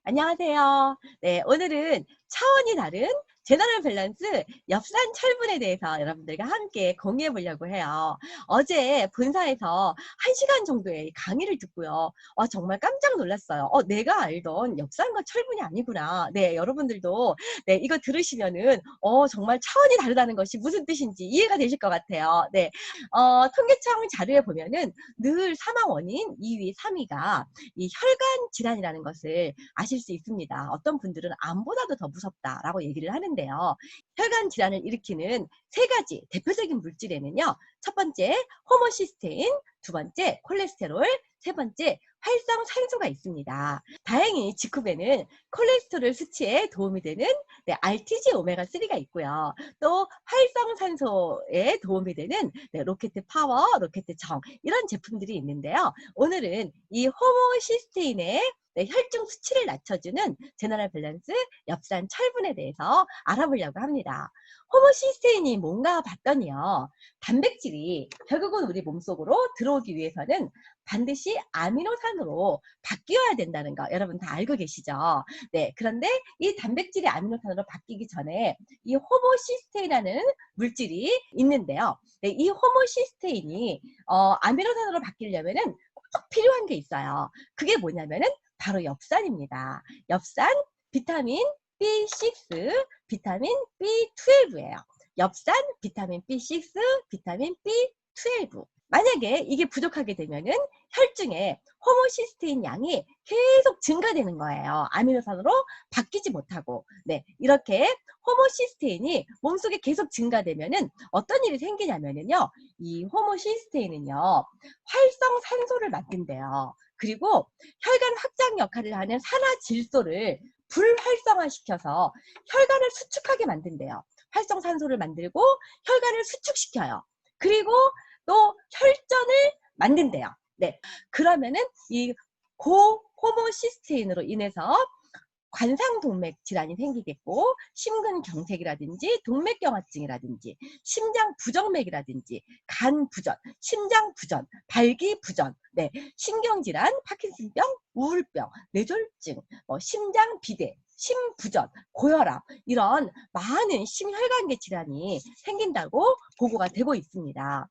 안녕하세요. 네, 오늘은 차원이 다른 제너럴 밸런스 엽산 철분에 대해서 여러분들과 함께 공유해 보려고 해요. 어제 본사에서 1시간 정도의 강의를 듣고요. 정말 깜짝 놀랐어요. 내가 알던 엽산과 철분이 아니구나. 네, 여러분들도 네, 이거 들으시면은 정말 차원이 다르다는 것이 무슨 뜻인지 이해가 되실 것 같아요. 네. 통계청 자료에 보면은 늘 사망 원인 2위, 3위가 이 혈관 질환이라는 것을 아실 수 있습니다. 어떤 분들은 암보다도 더 무섭다라고 얘기를 하는데요. 혈관 질환을 일으키는 세 가지 대표적인 물질에는요. 첫 번째 호모시스테인, 두 번째 콜레스테롤, 세 번째 활성산소가 있습니다. 다행히 직후에는 콜레스테롤 수치에 도움이 되는 RTG 오메가3가 있고요. 또 활성산소에 도움이 되는 로켓 파워, 로켓 정 이런 제품들이 있는데요. 오늘은 이 호모시스테인의 혈중 수치를 낮춰주는 제너럴 밸런스 엽산 철분에 대해서 알아보려고 합니다. 호모시스테인이 뭔가 봤더니요. 단백질이 결국은 우리 몸속으로 들어오기 위해서는 반드시 아미노산으로 바뀌어야 된다는 거 여러분 다 알고 계시죠? 네, 그런데 이 단백질이 아미노산으로 바뀌기 전에 이 호모시스테인이라는 물질이 있는데요. 네, 이 호모시스테인이 아미노산으로 바뀌려면은 꼭 필요한 게 있어요. 그게 뭐냐면은 바로 엽산입니다. 엽산, 비타민 B6, 비타민 B12예요. 엽산, 비타민 B6, 비타민 B12. 만약에 이게 부족하게 되면은 혈중에 호모시스테인 양이 계속 증가되는 거예요. 아미노산으로 바뀌지 못하고. 네, 이렇게 호모시스테인이 몸속에 계속 증가되면은 어떤 일이 생기냐면은요. 이 호모시스테인은요. 활성산소를 만든대요. 그리고 혈관 확장 역할을 하는 산화질소를 불활성화시켜서 혈관을 수축하게 만든대요. 활성산소를 만들고 혈관을 수축시켜요. 그리고 또 혈전을 만든대요. 네. 그러면은 이 고호모시스테인으로 인해서 관상동맥 질환이 생기겠고 심근경색이라든지 동맥경화증이라든지 심장부정맥이라든지 간부전, 심장부전, 발기부전, 네, 신경질환, 파킨슨병, 우울병, 뇌졸중, 심장비대, 심부전, 고혈압 이런 많은 심혈관계 질환이 생긴다고 보고가 되고 있습니다.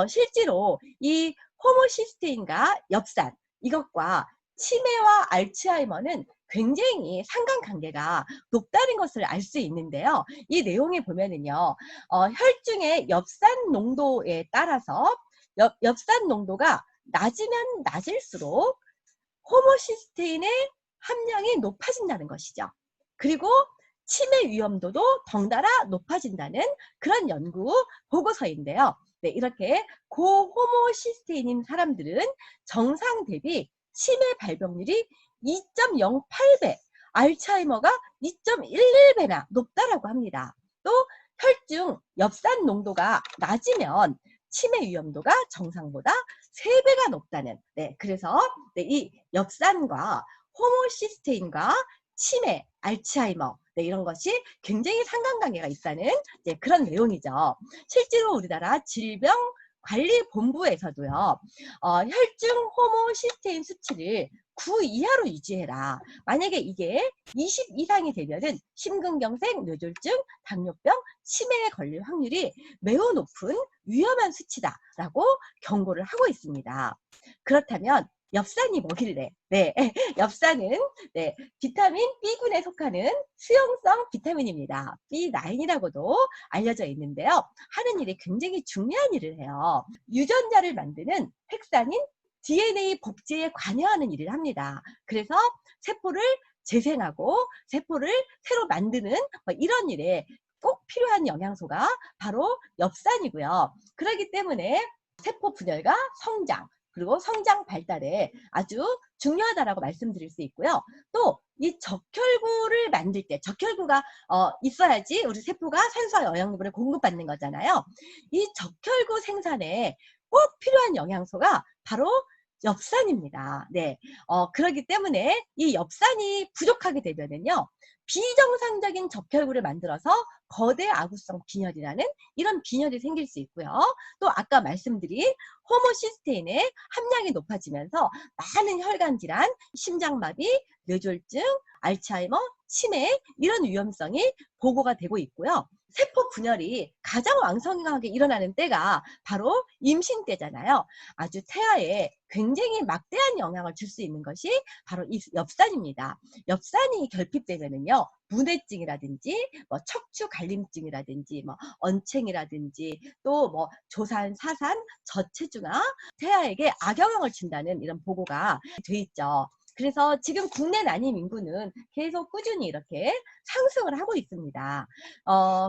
실제로 이 호모시스테인과 엽산 이것과 치매와 알츠하이머는 굉장히 상관관계가 높다는 것을 알 수 있는데요. 이 내용에 보면은요, 혈중의 엽산 농도에 따라서 엽산 농도가 낮으면 낮을수록 호모시스테인의 함량이 높아진다는 것이죠. 그리고 치매 위험도도 덩달아 높아진다는 그런 연구 보고서인데요. 네, 이렇게 고호모시스테인인 사람들은 정상 대비 치매 발병률이 2.08배, 알츠하이머가 2.11배나 높다라고 합니다. 또 혈중 엽산 농도가 낮으면 치매 위험도가 정상보다 3배가 높다는 네, 그래서 네, 이 엽산과 호모시스테인과 치매, 알츠하이머 네, 이런 것이 굉장히 상관관계가 있다는 네, 그런 내용이죠. 실제로 우리나라 질병관리본부에서도요. 혈중 호모시스테인 수치를 9 이하로 유지해라. 만약에 이게 20 이상이 되면은 심근경색, 뇌졸중, 당뇨병, 치매에 걸릴 확률이 매우 높은 위험한 수치다라고 경고를 하고 있습니다. 그렇다면 엽산이 뭐길래? 네, 엽산은 네, 비타민 B군에 속하는 수용성 비타민입니다. B9이라고도 알려져 있는데요. 하는 일이 굉장히 중요한 일을 해요. 유전자를 만드는 핵산인 DNA 복제에 관여하는 일을 합니다. 그래서 세포를 재생하고 세포를 새로 만드는 이런 일에 꼭 필요한 영양소가 바로 엽산이고요. 그렇기 때문에 세포 분열과 성장 그리고 성장 발달에 아주 중요하다라고 말씀드릴 수 있고요. 또 이 적혈구를 만들 때 적혈구가 있어야지 우리 세포가 산소와 영양분을 공급받는 거잖아요. 이 적혈구 생산에 꼭 필요한 영양소가 바로 엽산입니다. 네. 그렇기 때문에 이 엽산이 부족하게 되면은요, 비정상적인 적혈구를 만들어서 거대 아구성 빈혈이라는 이런 빈혈이 생길 수 있고요. 또 아까 말씀드린 호모시스테인의 함량이 높아지면서 많은 혈관 질환, 심장마비, 뇌졸중, 알츠하이머, 치매 이런 위험성이 보고가 되고 있고요. 세포 분열이 가장 왕성하게 일어나는 때가 바로 임신 때잖아요. 아주 태아에 굉장히 막대한 영향을 줄 수 있는 것이 바로 이 엽산입니다. 엽산이 결핍되면은요, 문해증이라든지 뭐 척추 갈림증이라든지 뭐 언챙이라든지 또 뭐 조산, 사산, 저체중아, 태아에게 악영향을 준다는 이런 보고가 돼 있죠. 그래서 지금 국내 난임 인구는 계속 꾸준히 이렇게 상승을 하고 있습니다.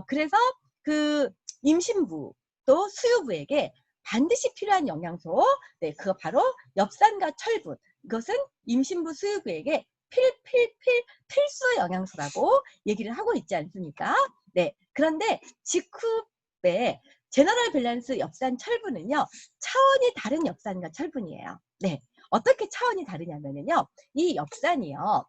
그래서 그 임신부 또 수유부에게 반드시 필요한 영양소, 네, 그거 바로 엽산과 철분. 이것은 임신부 수유부에게 필수 영양소라고 얘기를 하고 있지 않습니까? 네. 그런데 직후에 제너럴 밸런스 엽산 철분은요, 차원이 다른 엽산과 철분이에요. 네. 어떻게 차원이 다르냐면요, 이 엽산이요,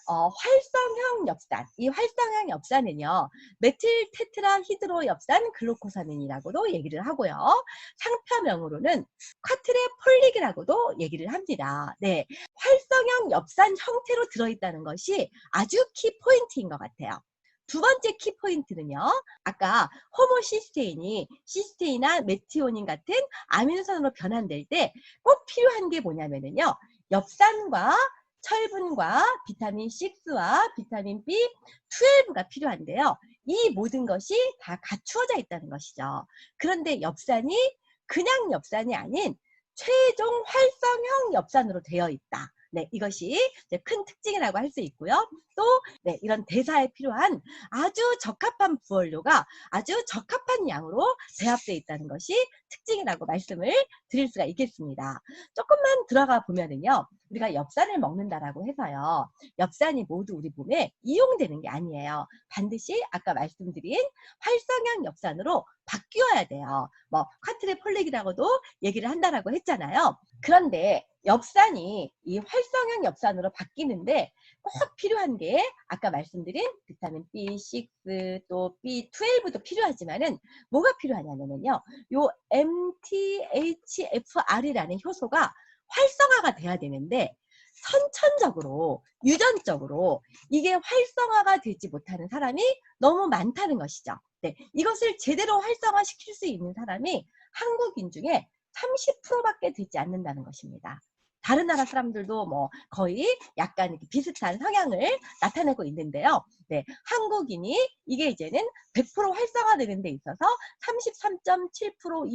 활성형 엽산. 이 활성형 엽산은요, 메틸 테트라 히드로 엽산 글루코사민이라고도 얘기를 하고요. 상표명으로는 쿼트레 폴릭이라고도 얘기를 합니다. 네. 활성형 엽산 형태로 들어있다는 것이 아주 키포인트인 것 같아요. 두 번째 키포인트는요, 아까 호모시스테인이 시스테인이나 메티오닌 같은 아미노산으로 변환될 때 꼭 필요한 게 뭐냐면요, 엽산과 철분과 비타민 6와 비타민 B12가 필요한데요. 이 모든 것이 다 갖추어져 있다는 것이죠. 그런데 엽산이 그냥 엽산이 아닌 최종 활성형 엽산으로 되어 있다. 네, 이것이 이제 큰 특징이라고 할 수 있고요. 또 네, 이런 대사에 필요한 아주 적합한 부원료가 아주 적합한 양으로 배합되어 있다는 것이 특징이라고 말씀을 드릴 수가 있겠습니다. 조금만 들어가 보면은요, 우리가 엽산을 먹는다라고 해서요, 엽산이 모두 우리 몸에 이용되는 게 아니에요. 반드시 아까 말씀드린 활성형 엽산으로 바뀌어야 돼요. 뭐 쿼트레 폴릭이라고도 얘기를 한다라고 했잖아요. 그런데 엽산이 이 활성형 엽산으로 바뀌는데 꼭 필요한 게 아까 말씀드린 비타민 B6 또 B12도 필요하지만은 뭐가 필요하냐면요, 요 MTHFR이라는 효소가 활성화가 돼야 되는데 선천적으로 유전적으로 이게 활성화가 되지 못하는 사람이 너무 많다는 것이죠. 네, 이것을 제대로 활성화시킬 수 있는 사람이 한국인 중에 30%밖에 되지 않는다는 것입니다. 다른 나라 사람들도 뭐 거의 약간 이렇게 비슷한 성향을 나타내고 있는데요. 네, 한국인이 이게 이제는 100% 활성화되는 데 있어서 33.7%,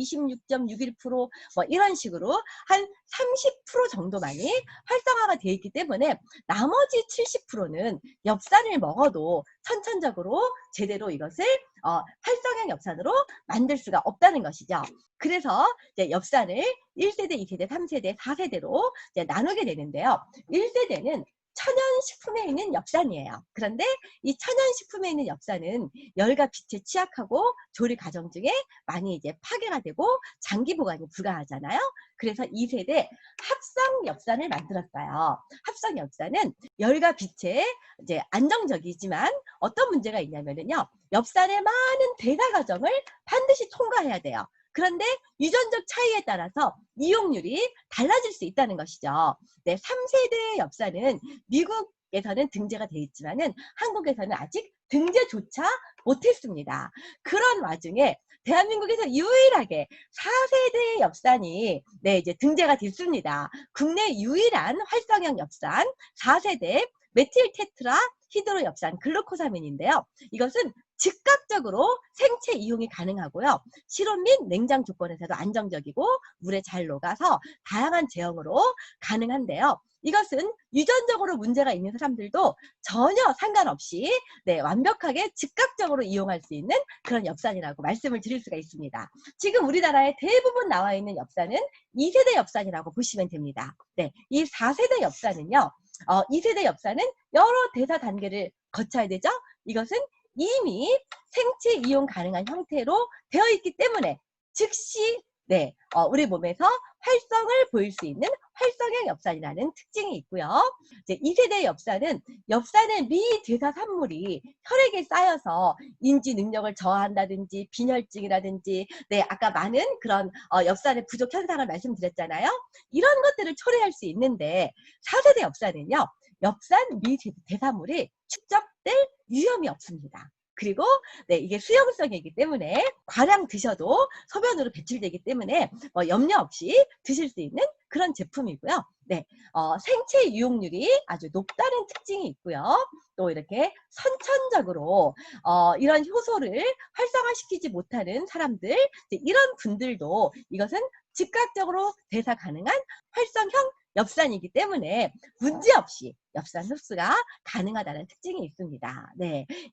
26.61%, 뭐 이런 식으로 한 30% 정도만이 활성화가 되어 있기 때문에 나머지 70%는 엽산을 먹어도 선천적으로 제대로 이것을 활성형 엽산으로 만들 수가 없다는 것이죠. 그래서 이제 엽산을 1세대, 2세대, 3세대, 4세대로 이제 나누게 되는데요. 1세대는 천연식품에 있는 엽산이에요. 그런데 이 천연식품에 있는 엽산은 열과 빛에 취약하고 조리 과정 중에 많이 이제 파괴가 되고 장기 보관이 불가하잖아요. 그래서 2세대 합성 엽산을 만들었어요. 합성 엽산은 열과 빛에 이제 안정적이지만 어떤 문제가 있냐면요, 엽산의 많은 대사 과정을 반드시 통과해야 돼요. 그런데 유전적 차이에 따라서 이용률이 달라질 수 있다는 것이죠. 네, 3세대 엽산은 미국에서는 등재가 되어 있지만은 한국에서는 아직 등재조차 못했습니다. 그런 와중에 대한민국에서 유일하게 4세대 엽산이 네, 이제 등재가 됐습니다. 국내 유일한 활성형 엽산 4세대 메틸 테트라 히드로 엽산 글루코사민인데요. 이것은 즉각적으로 생체 이용이 가능하고요. 실온 및 냉장 조건에서도 안정적이고 물에 잘 녹아서 다양한 제형으로 가능한데요. 이것은 유전적으로 문제가 있는 사람들도 전혀 상관없이 네, 완벽하게 즉각적으로 이용할 수 있는 그런 엽산이라고 말씀을 드릴 수가 있습니다. 지금 우리나라에 대부분 나와 있는 엽산은 2세대 엽산이라고 보시면 됩니다. 네, 이 4세대 엽산은요. 2세대 엽산은 여러 대사 단계를 거쳐야 되죠. 이것은 이미 생체 이용 가능한 형태로 되어 있기 때문에 즉시 네, 우리 몸에서 활성을 보일 수 있는 활성형 엽산이라는 특징이 있고요. 이제 2세대 엽산은 엽산의 미대사 산물이 혈액에 쌓여서 인지 능력을 저하한다든지 빈혈증이라든지 아까 많은 그런 엽산의 부족 현상을 말씀드렸잖아요. 이런 것들을 초래할 수 있는데 4세대 엽산은요. 엽산 미대사물이 축적될 위험이 없습니다. 그리고 이게 수용성이기 때문에 과량 드셔도 소변으로 배출되기 때문에 염려 없이 드실 수 있는 그런 제품이고요. 생체 유용률이 아주 높다는 특징이 있고요. 또 이렇게 선천적으로 이런 효소를 활성화시키지 못하는 사람들, 이런 분들도 이것은 즉각적으로 대사 가능한 활성형 엽산이기 때문에 문제없이 엽산 흡수가 가능하다는 특징이 있습니다.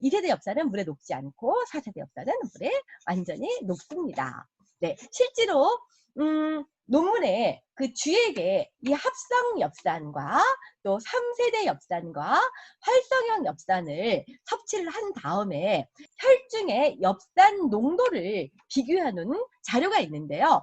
2세대 엽산은 물에 녹지 않고 4세대 엽산은 물에 완전히 녹습니다. 실제로 논문에 그 쥐에게 이 합성 엽산과 또 3세대 엽산과 활성형 엽산을 섭취를 한 다음에 혈중의 엽산 농도를 비교하는 자료가 있는데요.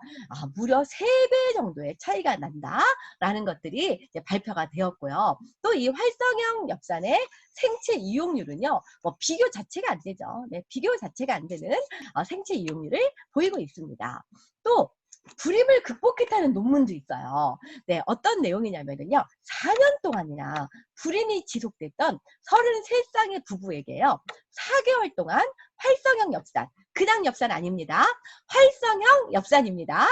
무려 3배 정도의 차이가 난다라는 것들이 이제 발표가 되었고요. 또 이 활성형 엽산의 생체 이용률은요, 비교 자체가 안 되죠. 비교 자체가 안 되는 생체 이용률을 보이고 있습니다. 또 불임을 극복했다는 논문도 있어요. 어떤 내용이냐면요. 4년 동안이나 불임이 지속됐던 33쌍의 부부에게요. 4개월 동안 활성형 엽산, 그냥 엽산 아닙니다. 활성형 엽산입니다.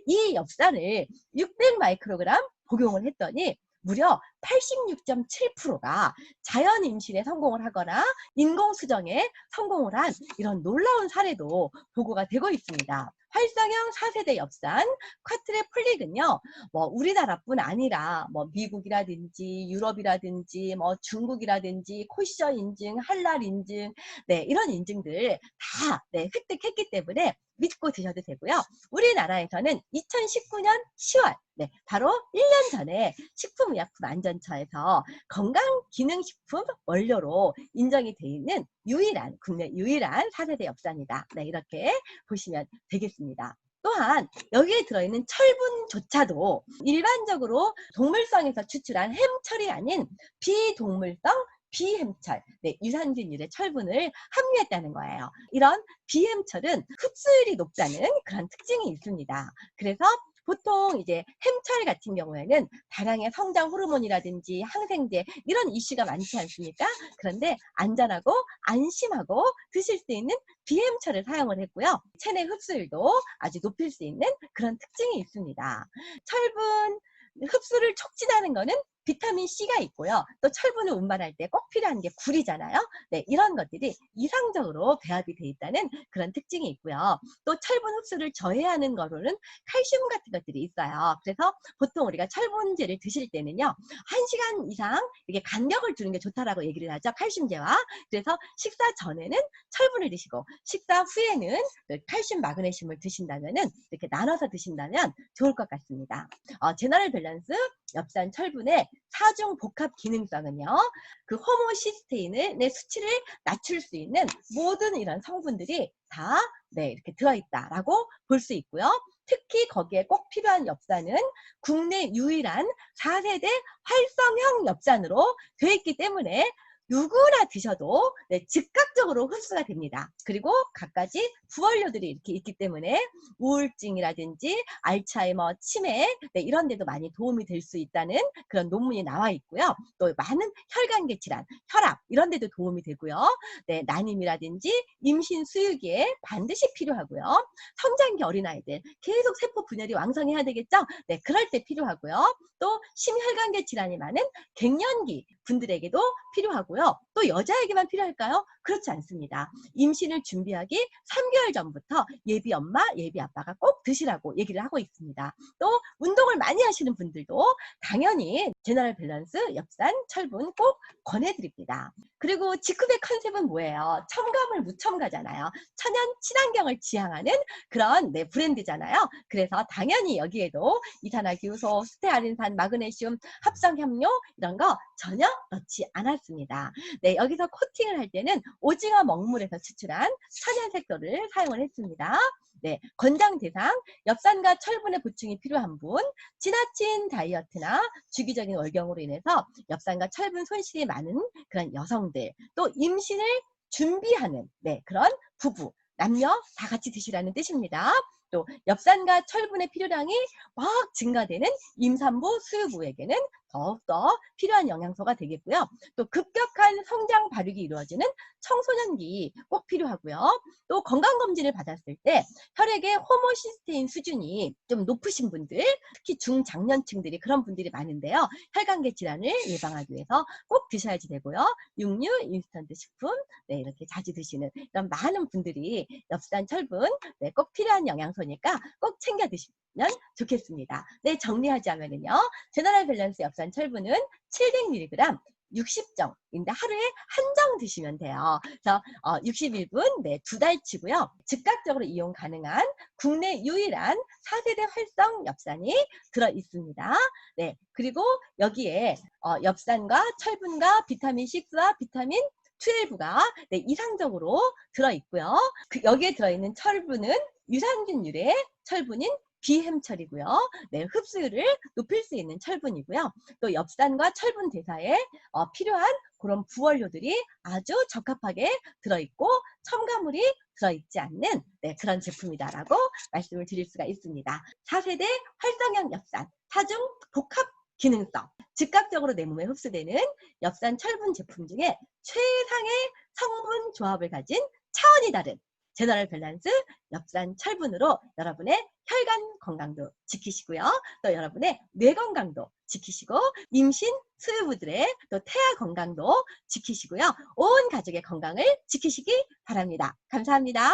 이 엽산을 600 마이크로그램 복용을 했더니 무려 86.7%가 자연 임신에 성공을 하거나 인공수정에 성공을 한 이런 놀라운 사례도 보고가 되고 있습니다. 활성형 4세대 엽산 쿼트레플릭은요, 우리나라뿐 아니라 미국이라든지 유럽이라든지 중국이라든지 코션 인증, 할랄 인증, 이런 인증들 다 획득했기 때문에 믿고 드셔도 되고요. 우리나라에서는 2019년 10월 바로 1년 전에 식품의약품안전처에서 건강기능식품 원료로 인정이 되어 있는 국내 유일한 4세대 엽산이다. 이렇게 보시면 되겠습니다. 또한 여기에 들어있는 철분조차도 일반적으로 동물성에서 추출한 햄철이 아닌 비동물성 비햄철, 유산균율의 철분을 함유했다는 거예요. 이런 비햄철은 흡수율이 높다는 그런 특징이 있습니다. 그래서 보통 이제 햄철 같은 경우에는 다량의 성장 호르몬이라든지 항생제 이런 이슈가 많지 않습니까? 그런데 안전하고 안심하고 드실 수 있는 비햄철을 사용을 했고요. 체내 흡수율도 아주 높일 수 있는 그런 특징이 있습니다. 철분 흡수를 촉진하는 거는 비타민 C가 있고요. 또 철분을 운반할 때 꼭 필요한 게 굴이잖아요. 이런 것들이 이상적으로 배합이 돼 있다는 그런 특징이 있고요. 또 철분 흡수를 저해하는 거로는 칼슘 같은 것들이 있어요. 그래서 보통 우리가 철분제를 드실 때는요. 1시간 이상 이렇게 간격을 두는 게 좋다라고 얘기를 하죠. 칼슘제와. 그래서 식사 전에는 철분을 드시고 식사 후에는 칼슘, 마그네슘을 드신다면은 이렇게 나눠서 드신다면 좋을 것 같습니다. 제너럴 밸런스 엽산 철분의 4중 복합 기능성은요. 그 호모시스테인의 수치를 낮출 수 있는 모든 이런 성분들이 다 이렇게 들어있다라고 볼 수 있고요. 특히 거기에 꼭 필요한 엽산은 국내 유일한 4세대 활성형 엽산으로 되어 있기 때문에 누구나 드셔도 즉각적으로 흡수가 됩니다. 그리고 갖가지 부원료들이 이렇게 있기 때문에 우울증이라든지 알츠하이머, 치매 이런 데도 많이 도움이 될 수 있다는 그런 논문이 나와 있고요. 또 많은 혈관계 질환, 혈압 이런 데도 도움이 되고요. 난임이라든지 임신 수유기에 반드시 필요하고요. 성장기 어린아이들 계속 세포 분열이 왕성해야 되겠죠? 그럴 때 필요하고요. 또 심혈관계 질환이 많은 갱년기 분들에게도 필요하고요. 또 여자에게만 필요할까요? 그렇지 않습니다. 임신을 준비하기 3개월 전부터 예비 엄마, 예비 아빠가 꼭 드시라고 얘기를 하고 있습니다. 또 운동을 많이 하시는 분들도 당연히 제너럴 밸런스 엽산 철분 꼭 권해드립니다. 그리고 지크백 컨셉은 뭐예요? 첨가물 무첨가잖아요. 천연 친환경을 지향하는 그런 브랜드잖아요. 그래서 당연히 여기에도 이산화기효소, 스테아린산, 마그네슘, 합성향료 이런 거 전혀 넣지 않았습니다. 여기서 코팅을 할 때는 오징어 먹물에서 추출한 천연 색소를 사용을 했습니다. 네, 권장 대상, 엽산과 철분의 보충이 필요한 분, 지나친 다이어트나 주기적인 월경으로 인해서 엽산과 철분 손실이 많은 그런 여성들, 또 임신을 준비하는 네, 그런 부부, 남녀 다 같이 드시라는 뜻입니다. 또 엽산과 철분의 필요량이 막 증가되는 임산부, 수유부에게는 더욱더 필요한 영양소가 되겠고요. 또 급격한 성장 발육이 이루어지는 청소년기 꼭 필요하고요. 또 건강검진을 받았을 때 혈액의 호모시스테인 수준이 좀 높으신 분들, 특히 중장년층들이 그런 분들이 많은데요. 혈관계 질환을 예방하기 위해서 꼭 드셔야지 되고요. 육류, 인스턴트 식품 네, 이렇게 자주 드시는 이런 많은 분들이 엽산, 철분 네, 꼭 필요한 영양소니까 꼭 챙겨 드시면 좋겠습니다. 네, 정리하자면요. 제너럴 밸런스 엽산 철분은 700mg 60정인데 하루에 한 정 드시면 돼요. 그래서 61분 네, 2달치고요. 즉각적으로 이용 가능한 국내 유일한 4세대 활성 엽산이 들어 있습니다. 네, 그리고 여기에 엽산과 철분과 비타민 6와 비타민 12가 네, 이상적으로 들어있고요. 여기에 들어있는 철분은 유산균 유래 철분인 비햄철이고요. 네, 흡수율을 높일 수 있는 철분이고요. 또 엽산과 철분 대사에 필요한 그런 부원료들이 아주 적합하게 들어있고 첨가물이 들어있지 않는 네, 그런 제품이다라고 말씀을 드릴 수가 있습니다. 4세대 활성형 엽산, 사중 복합 기능성, 즉각적으로 내 몸에 흡수되는 엽산 철분 제품 중에 최상의 성분 조합을 가진 차원이 다른 제너럴 밸런스 엽산 철분으로 여러분의 혈관 건강도 지키시고요. 또 여러분의 뇌 건강도 지키시고 임신 수유부들의 또 태아 건강도 지키시고요. 온 가족의 건강을 지키시기 바랍니다. 감사합니다.